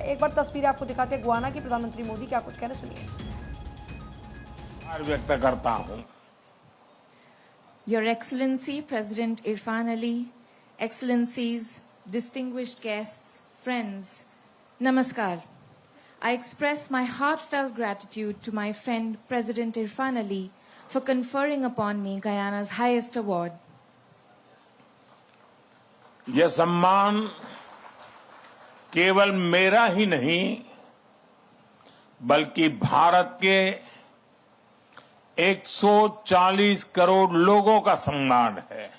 एक बार तस्वीरें आपको दिखाते हैं गुयाना की। प्रधानमंत्री मोदी क्या कुछ कह रहे, सुनिए। व्यक्त करता हूं। Your Excellency, President Irfan Ali, Excellencies, distinguished guests, friends, Namaskar. I express my heartfelt gratitude to my friend President Irfan Ali for conferring upon me Guyana's highest award. यह सम्मान केवल मेरा ही नहीं बल्कि भारत के 140 करोड़ लोगों का सम्मान है।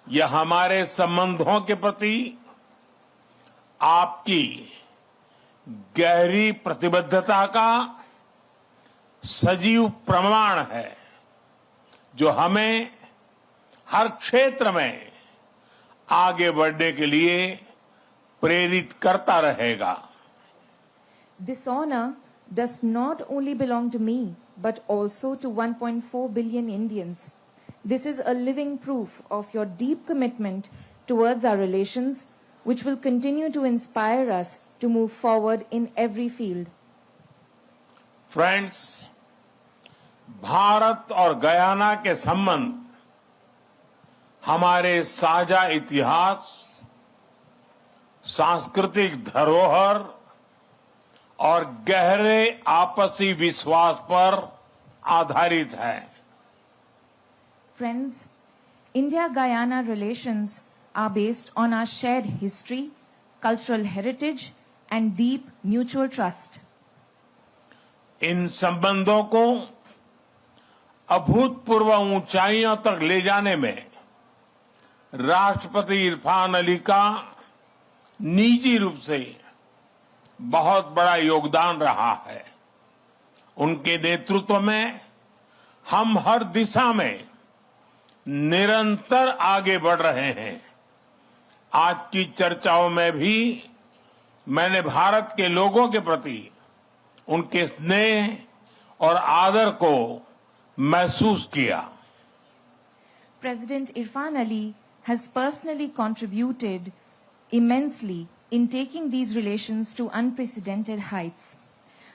यह हमारे संबंधों के प्रति आपकी गहरी प्रतिबद्धता का सजीव प्रमाण है, जो हमें हर क्षेत्र में आगे बढ़ने के लिए प्रेरित करता रहेगा। This honor does not only belong to me, but also to 1.4 billion Indians. This is a living proof of your deep commitment towards our relations, which will continue to inspire us to move forward in every field. Friends, Bharat और Guyana के संबंध हमारे साझा इतिहास, सांस्कृतिक धरोहर और गहरे आपसी विश्वास पर आधारित है। Friends, India-Guyana relations are based on our shared history, cultural heritage, and deep mutual trust. इन संबंधों को अभूतपूर्व ऊंचाइयों तक ले जाने में राष्ट्रपति इरफान अली का निजी रूप से बहुत बड़ा योगदान रहा है। उनके नेतृत्व में हम हर दिशा में निरंतर आगे बढ़ रहे हैं। आज की चर्चाओं में भी मैंने भारत के लोगों के प्रति उनके स्नेह और आदर को महसूस किया। President Irfan Ali has personally contributed immensely in taking these relations to unprecedented heights.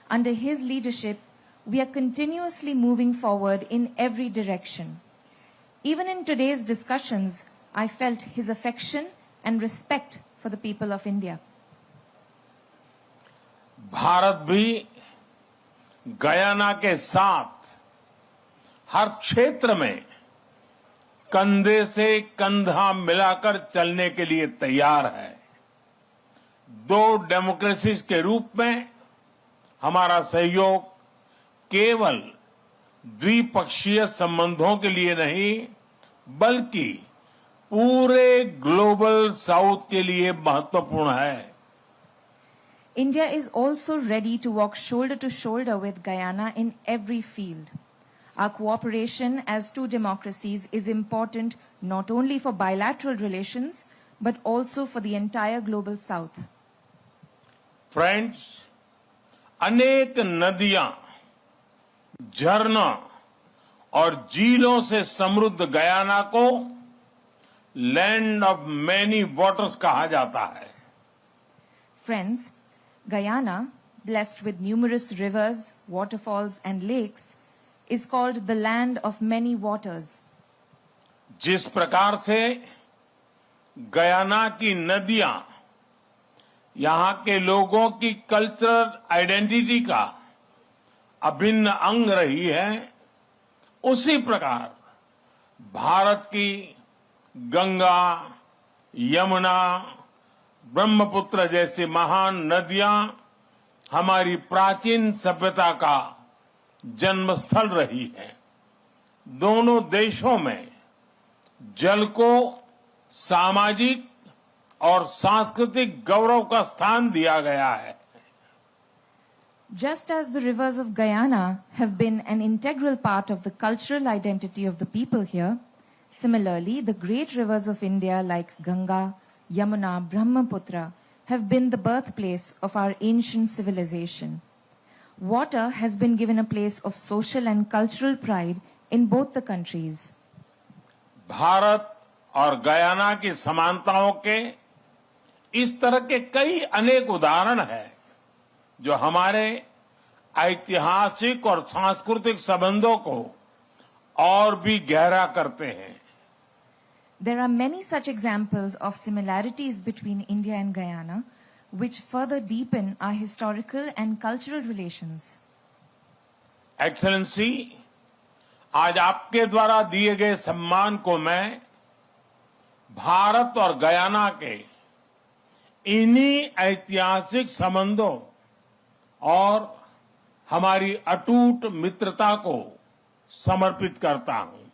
Under his leadership, we are continuously moving forward in every direction. Even in today's discussions, I felt his affection and respect for the people of India. Bharat भी Guyana के साथ हर क्षेत्र में कंधे से कंधा मिलाकर चलने के लिए तैयार है। दो डेमोक्रेसीज के रूप में हमारा सहयोग केवल द्विपक्षीय संबंधों के लिए नहीं, बल्कि पूरे ग्लोबल साउथ के लिए महत्वपूर्ण है। India is also ready to walk shoulder to shoulder with Guyana in every field. Our cooperation as two democracies is important not only for bilateral relations, but also for the entire global south. Friends, अनेक नदियां, झरना और झीलों से समृद्ध Guyana को land of many waters कहा जाता है। Friends, Guyana, blessed with numerous rivers, waterfalls and lakes, is called the land of many waters. जिस प्रकार से गयाना की नदियां यहां के लोगों की कल्चरल आइडेंटिटी का अभिन्न अंग रही है, उसी प्रकार भारत की गंगा, यमुना, ब्रह्मपुत्र जैसी महान नदियां हमारी प्राचीन सभ्यता का जन्मस्थल रही है। दोनों देशों में जल को सामाजिक और सांस्कृतिक गौरव का स्थान दिया गया है। Just as the rivers of Guyana have been an integral part of the cultural identity of the people here, similarly, the great rivers of India like Ganga, Yamuna, Brahmaputra have been the birthplace of our ancient civilization. Water has been given a place of social and cultural pride in both the countries. Bharat और Guyana की समानताओं के इस तरह के कई अनेक उदाहरण हैं जो हमारे ऐतिहासिक और सांस्कृतिक संबंधों को और भी गहरा करते हैं। There are many such examples of similarities between India and Guyana, which further deepen our historical and cultural relations. Excellency, आज आपके द्वारा दिए गए सम्मान को मैं भारत और गयाना के इन्हीं ऐतिहासिक संबंधों और हमारी अटूट मित्रता को समर्पित करता हूं।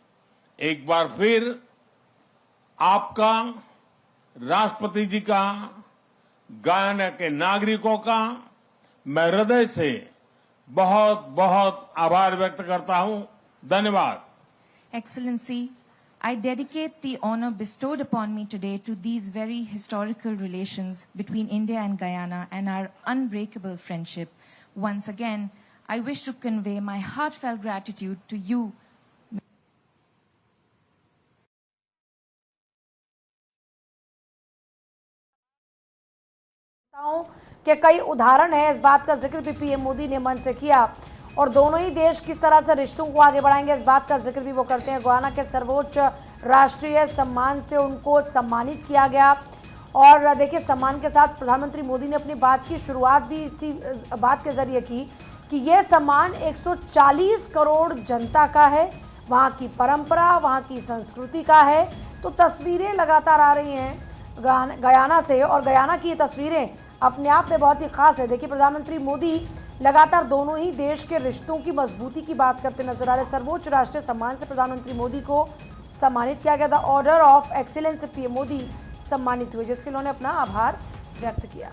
एक बार फिर आपका, राष्ट्रपति जी का, गयाना के नागरिकों का मैं हृदय से बहुत बहुत आभार व्यक्त करता हूं। धन्यवाद। Excellency, I dedicate the honor bestowed upon me today to these very historical relations between India and Guyana and our unbreakable friendship. Once again, I wish to convey my heartfelt gratitude to you, के कई उदाहरण हैं। इस बात का जिक्र भी PM Modi ने मंच से किया और दोनों ही देश किस तरह से रिश्तों को आगे बढ़ाएंगे, इस बात का जिक्र भी वो करते हैं। गयाना के सर्वोच्च राष्ट्रीय सम्मान से उनको सम्मानित किया गया और देखिए, सम्मान के साथ प्रधानमंत्री मोदी ने अपनी बात की शुरुआत भी इसी बात के जरिए की कि यह सम्मान 140 करोड़ जनता का है, वहाँ की परंपरा, वहाँ की संस्कृति का है। तो तस्वीरें लगातार आ रही हैं गयाना से और गयाना की ये तस्वीरें अपने आप में बहुत ही खास है। देखिए, प्रधानमंत्री मोदी लगातार दोनों ही देश के रिश्तों की मजबूती की बात करते नजर आ रहे। सर्वोच्च राष्ट्रीय सम्मान से प्रधानमंत्री मोदी को सम्मानित किया गया था। ऑर्डर ऑफ एक्सीलेंस से पीएम मोदी सम्मानित हुए, जिसके लिए उन्होंने अपना आभार व्यक्त किया।